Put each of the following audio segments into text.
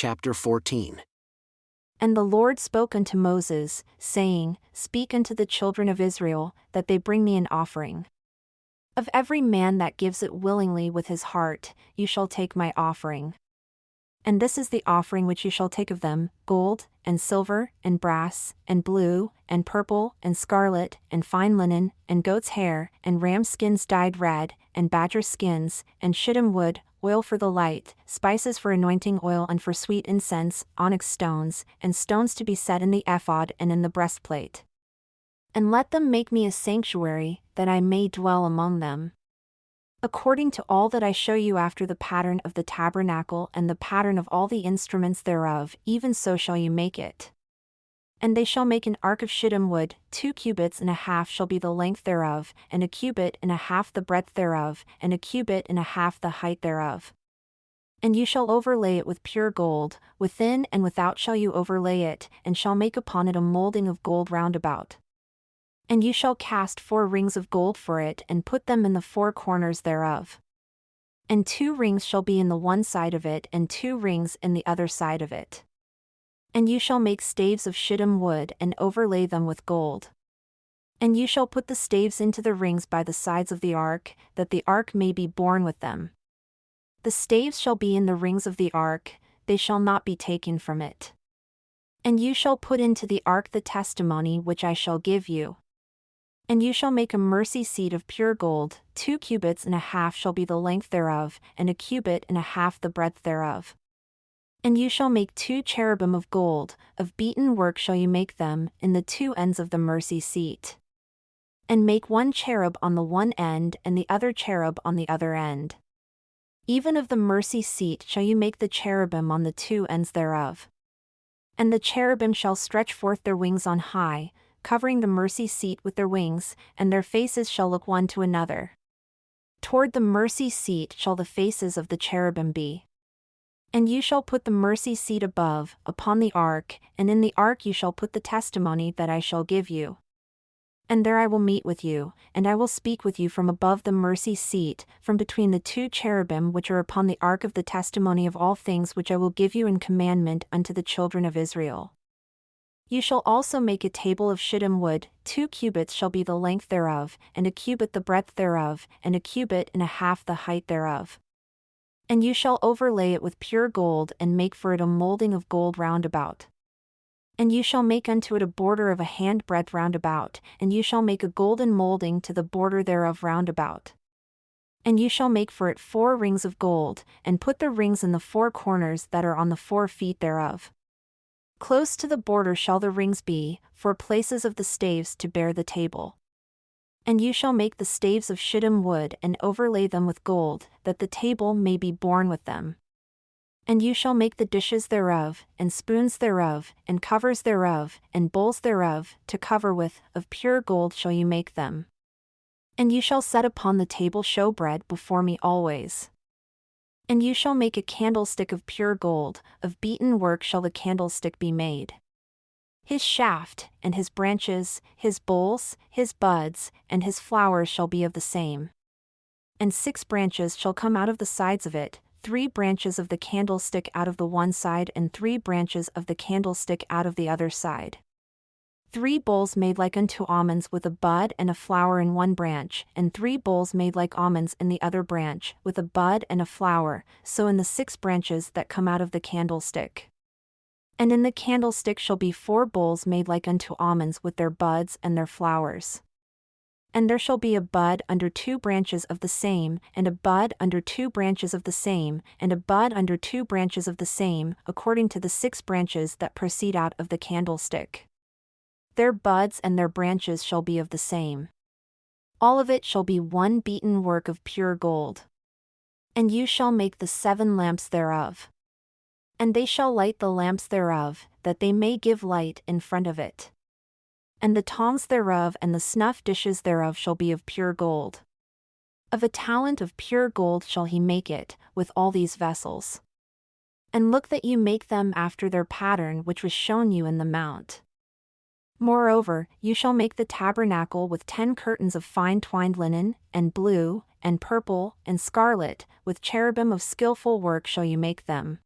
chapter 14. And the Lord spoke unto Moses, saying, Speak unto the children of Israel, that they bring me an offering. Of every man that gives it willingly with his heart, you shall take my offering. And this is the offering which you shall take of them: gold, and silver, and brass, and blue, and purple, and scarlet, and fine linen, and goat's hair, and ram skins dyed red, and badger skins, and shittim wood, oil for the light, spices for anointing oil and for sweet incense, onyx stones, and stones to be set in the ephod and in the breastplate. And let them make me a sanctuary, that I may dwell among them. According to all that I show you after the pattern of the tabernacle and the pattern of all the instruments thereof, even so shall you make it. And they shall make an ark of shittim wood: 2 cubits and a half shall be the length thereof, and 1 cubit and a half the breadth thereof, and 1 cubit and a half the height thereof. And you shall overlay it with pure gold, within and without shall you overlay it, and shall make upon it a molding of gold round about. And you shall cast 4 rings of gold for it, and put them in the 4 corners thereof. And 2 rings shall be in the one side of it, and 2 rings in the other side of it. And you shall make staves of shittim wood, and overlay them with gold. And you shall put the staves into the rings by the sides of the ark, that the ark may be borne with them. The staves shall be in the rings of the ark, they shall not be taken from it. And you shall put into the ark the testimony which I shall give you. And you shall make a mercy seat of pure gold: 2 cubits and a half shall be the length thereof, and 1 cubit and a half the breadth thereof. And you shall make 2 cherubim of gold, of beaten work shall you make them, in the 2 ends of the mercy seat. And make 1 cherub on the one end, and the other cherub on the other end. Even of the mercy seat shall you make the cherubim on the 2 ends thereof. And the cherubim shall stretch forth their wings on high, covering the mercy seat with their wings, and their faces shall look one to another. Toward the mercy seat shall the faces of the cherubim be. And you shall put the mercy seat above, upon the ark, and in the ark you shall put the testimony that I shall give you. And there I will meet with you, and I will speak with you from above the mercy seat, from between the 2 cherubim which are upon the ark of the testimony of all things which I will give you in commandment unto the children of Israel. You shall also make a table of shittim wood: 2 cubits shall be the length thereof, and 1 cubit the breadth thereof, and 1 cubit and a half the height thereof. And you shall overlay it with pure gold, and make for it a molding of gold round about. And you shall make unto it a border of a handbreadth round about, and you shall make a golden molding to the border thereof round about. And you shall make for it 4 rings of gold, and put the rings in the 4 corners that are on the 4 feet thereof. Close to the border shall the rings be, for places of the staves to bear the table. And you shall make the staves of shittim wood, and overlay them with gold, that the table may be borne with them. And you shall make the dishes thereof, and spoons thereof, and covers thereof, and bowls thereof, to cover with, of pure gold shall you make them. And you shall set upon the table showbread before me always. And you shall make a candlestick of pure gold, of beaten work shall the candlestick be made. His shaft, and his branches, his bowls, his buds, and his flowers shall be of the same. And 6 branches shall come out of the sides of it, 3 branches of the candlestick out of the one side, and 3 branches of the candlestick out of the other side. 3 bowls made like unto almonds, with a bud and a flower in one branch, and 3 bowls made like almonds in the other branch, with a bud and a flower, so in the 6 branches that come out of the candlestick. And in the candlestick shall be 4 bowls made like unto almonds, with their buds and their flowers. And there shall be a bud under 2 branches of the same, and a bud under 2 branches of the same, and a bud under 2 branches of the same, according to the 6 branches that proceed out of the candlestick. Their buds and their branches shall be of the same. All of it shall be 1 beaten work of pure gold. And you shall make the 7 lamps thereof. And they shall light the lamps thereof, that they may give light in front of it. And the tongs thereof and the snuff dishes thereof shall be of pure gold. Of a talent of pure gold shall he make it, with all these vessels. And look that you make them after their pattern which was shown you in the mount. Moreover, you shall make the tabernacle with 10 curtains of fine twined linen, and blue, and purple, and scarlet, with cherubim of skillful work shall you make them.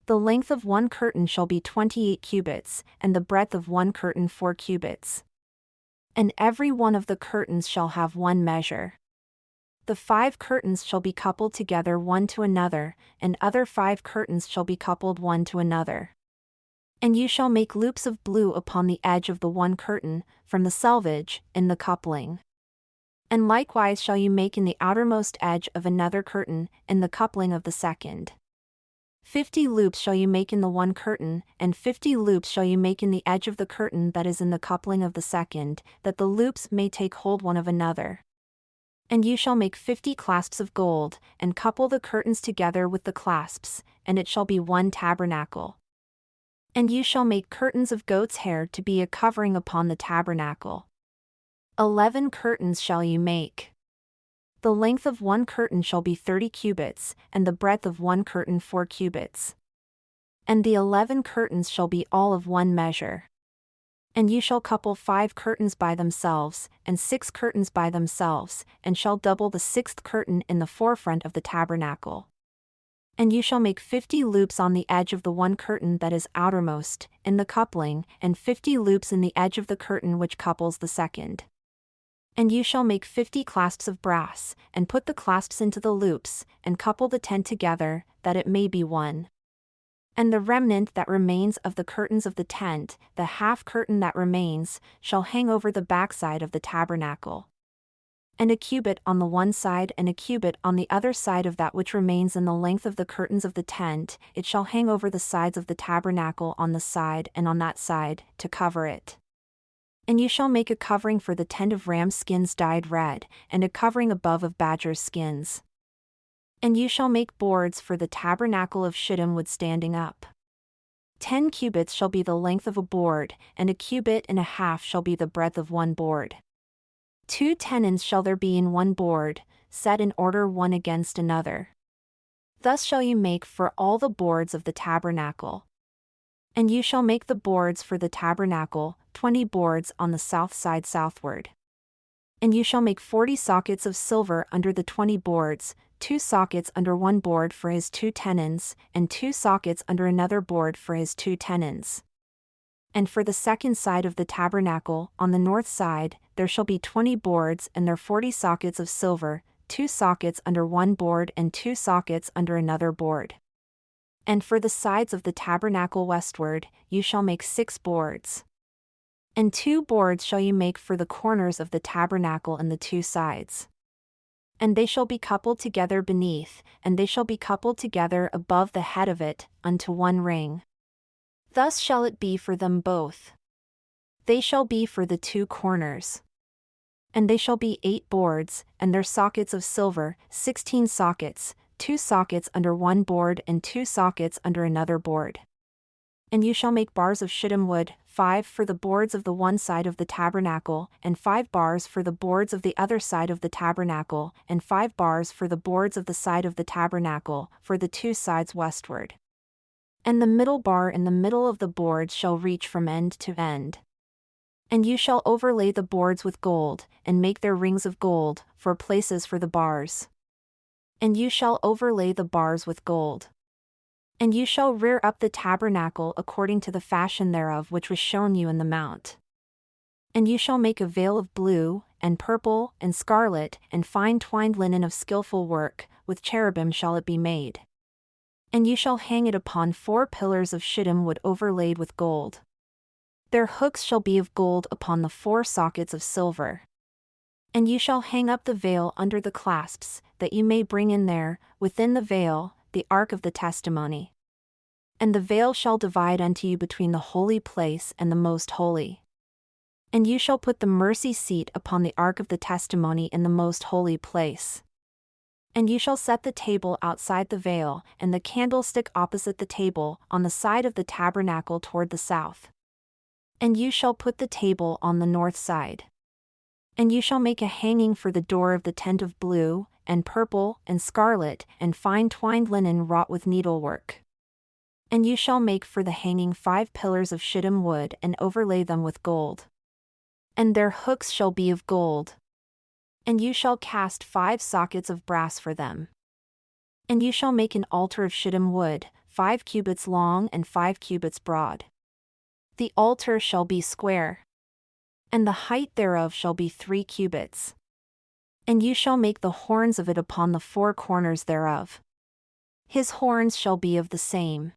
The length of one curtain shall be 28 cubits, and the breadth of one curtain 4 cubits. And every one of the curtains shall have one measure. The 5 curtains shall be coupled together one to another, and other 5 curtains shall be coupled one to another. And you shall make loops of blue upon the edge of the one curtain, from the selvage, in the coupling. And likewise shall you make in the outermost edge of another curtain, in the coupling of the second. 50 loops shall you make in the one curtain, and 50 loops shall you make in the edge of the curtain that is in the coupling of the second, that the loops may take hold one of another. And you shall make 50 clasps of gold, and couple the curtains together with the clasps, and it shall be one tabernacle. And you shall make curtains of goat's hair to be a covering upon the tabernacle. 11 curtains shall you make. The length of one curtain shall be 30 cubits, and the breadth of one curtain 4 cubits. And the 11 curtains shall be all of one measure. And you shall couple 5 curtains by themselves, and 6 curtains by themselves, and shall double the 6th curtain in the forefront of the tabernacle. And you shall make 50 loops on the edge of the one curtain that is outermost, in the coupling, and 50 loops in the edge of the curtain which couples the second. And you shall make 50 clasps of brass, and put the clasps into the loops, and couple the tent together, that it may be one. And the remnant that remains of the curtains of the tent, the half curtain that remains, shall hang over the backside of the tabernacle. And a cubit on the one side and a cubit on the other side of that which remains in the length of the curtains of the tent, it shall hang over the sides of the tabernacle on the side and on that side, to cover it. And you shall make a covering for the tent of ram skins dyed red, and a covering above of badger skins. And you shall make boards for the tabernacle of shittim wood standing up. 10 cubits shall be the length of a board, and a cubit and a half shall be the breadth of one board. 2 tenons shall there be in one board, set in order one against another. Thus shall you make for all the boards of the tabernacle. And you shall make the boards for the tabernacle, 20 boards on the south side southward. And you shall make 40 sockets of silver under the 20 boards, 2 sockets under one board for his 2 tenons, and 2 sockets under another board for his 2 tenons. And for the second side of the tabernacle, on the north side, there shall be 20 boards and their 40 sockets of silver, 2 sockets under one board and 2 sockets under another board. And for the sides of the tabernacle westward, you shall make 6 boards. And 2 boards shall you make for the corners of the tabernacle and the 2 sides. And they shall be coupled together beneath, and they shall be coupled together above the head of it, unto one ring. Thus shall it be for them both. They shall be for the 2 corners. And they shall be 8 boards, and their sockets of silver, 16 sockets, 2 sockets under one board and 2 sockets under another board. And you shall make bars of shittim wood, 5 for the boards of the one side of the tabernacle, and 5 bars for the boards of the other side of the tabernacle, and 5 bars for the boards of the side of the tabernacle, for the 2 sides westward. And the middle bar in the middle of the boards shall reach from end to end. And you shall overlay the boards with gold, and make their rings of gold, for places for the bars. And you shall overlay the bars with gold. And you shall rear up the tabernacle according to the fashion thereof which was shown you in the mount. And you shall make a veil of blue, and purple, and scarlet, and fine twined linen of skillful work, with cherubim shall it be made. And you shall hang it upon 4 pillars of shittim wood overlaid with gold. Their hooks shall be of gold upon the 4 sockets of silver. And you shall hang up the veil under the clasps, that you may bring in there, within the veil, the ark of the testimony. And the veil shall divide unto you between the holy place and the most holy. And you shall put the mercy seat upon the ark of the testimony in the most holy place. And you shall set the table outside the veil, and the candlestick opposite the table, on the side of the tabernacle toward the south. And you shall put the table on the north side. And you shall make a hanging for the door of the tent of blue, and purple, and scarlet, and fine twined linen wrought with needlework. And you shall make for the hanging 5 pillars of shittim wood, and overlay them with gold. And their hooks shall be of gold. And you shall cast 5 sockets of brass for them. And you shall make an altar of shittim wood, 5 cubits long and 5 cubits broad. The altar shall be square, and the height thereof shall be 3 cubits. And you shall make the horns of it upon the 4 corners thereof. His horns shall be of the same.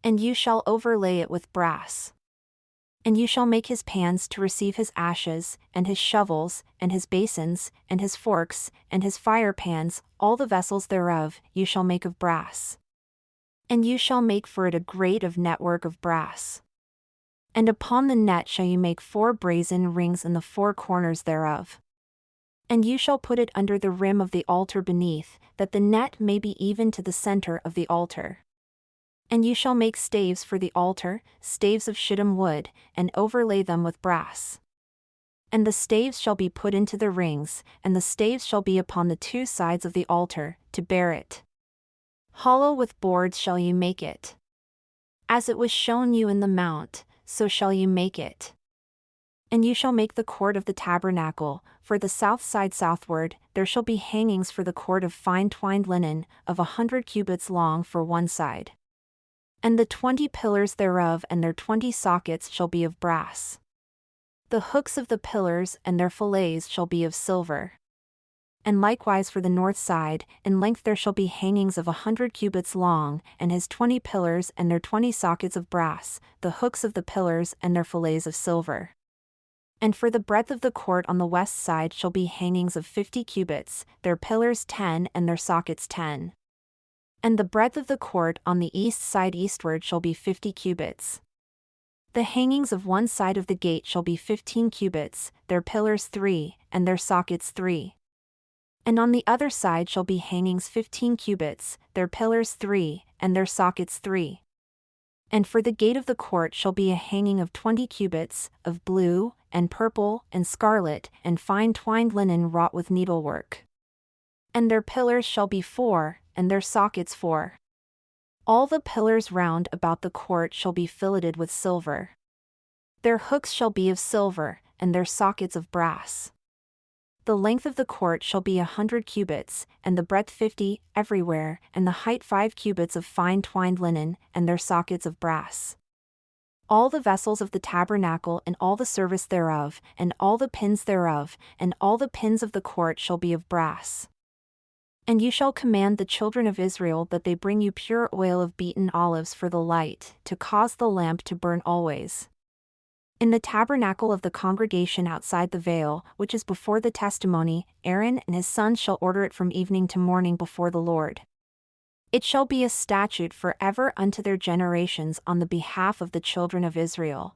And you shall overlay it with brass. And you shall make his pans to receive his ashes, and his shovels, and his basins, and his forks, and his fire pans, all the vessels thereof, you shall make of brass. And you shall make for it a grate of network of brass. And upon the net shall you make 4 brazen rings in the 4 corners thereof. And you shall put it under the rim of the altar beneath, that the net may be even to the center of the altar. And you shall make staves for the altar, staves of shittim wood, and overlay them with brass. And the staves shall be put into the rings, and the staves shall be upon the 2 sides of the altar, to bear it. Hollow with boards shall you make it. As it was shown you in the mount, so shall you make it. And you shall make the court of the tabernacle, for the south side southward, there shall be hangings for the court of fine twined linen, of 100 cubits long for one side. And the 20 pillars thereof and their 20 sockets shall be of brass. The hooks of the pillars and their fillets shall be of silver. And likewise for the north side, in length there shall be hangings of 100 cubits long, and his 20 pillars and their 20 sockets of brass, the hooks of the pillars and their fillets of silver. And for the breadth of the court on the west side shall be hangings of 50 cubits, their pillars 10 and their sockets 10. And the breadth of the court on the east side eastward shall be 50 cubits. The hangings of one side of the gate shall be 15 cubits, their pillars 3, and their sockets 3. And on the other side shall be hangings 15 cubits, their pillars 3, and their sockets 3. And for the gate of the court shall be a hanging of 20 cubits, of blue, and purple, and scarlet, and fine twined linen wrought with needlework. And their pillars shall be 4, and their sockets 4. All the pillars round about the court shall be filleted with silver. Their hooks shall be of silver, and their sockets of brass. The length of the court shall be 100 cubits, and the breadth 50, everywhere, and the height 5 cubits of fine twined linen, and their sockets of brass. All the vessels of the tabernacle and all the service thereof, and all the pins thereof, and all the pins of the court shall be of brass. And you shall command the children of Israel that they bring you pure oil of beaten olives for the light, to cause the lamp to burn always. In the tabernacle of the congregation outside the veil, which is before the testimony, Aaron and his sons shall order it from evening to morning before the Lord. It shall be a statute forever unto their generations on the behalf of the children of Israel.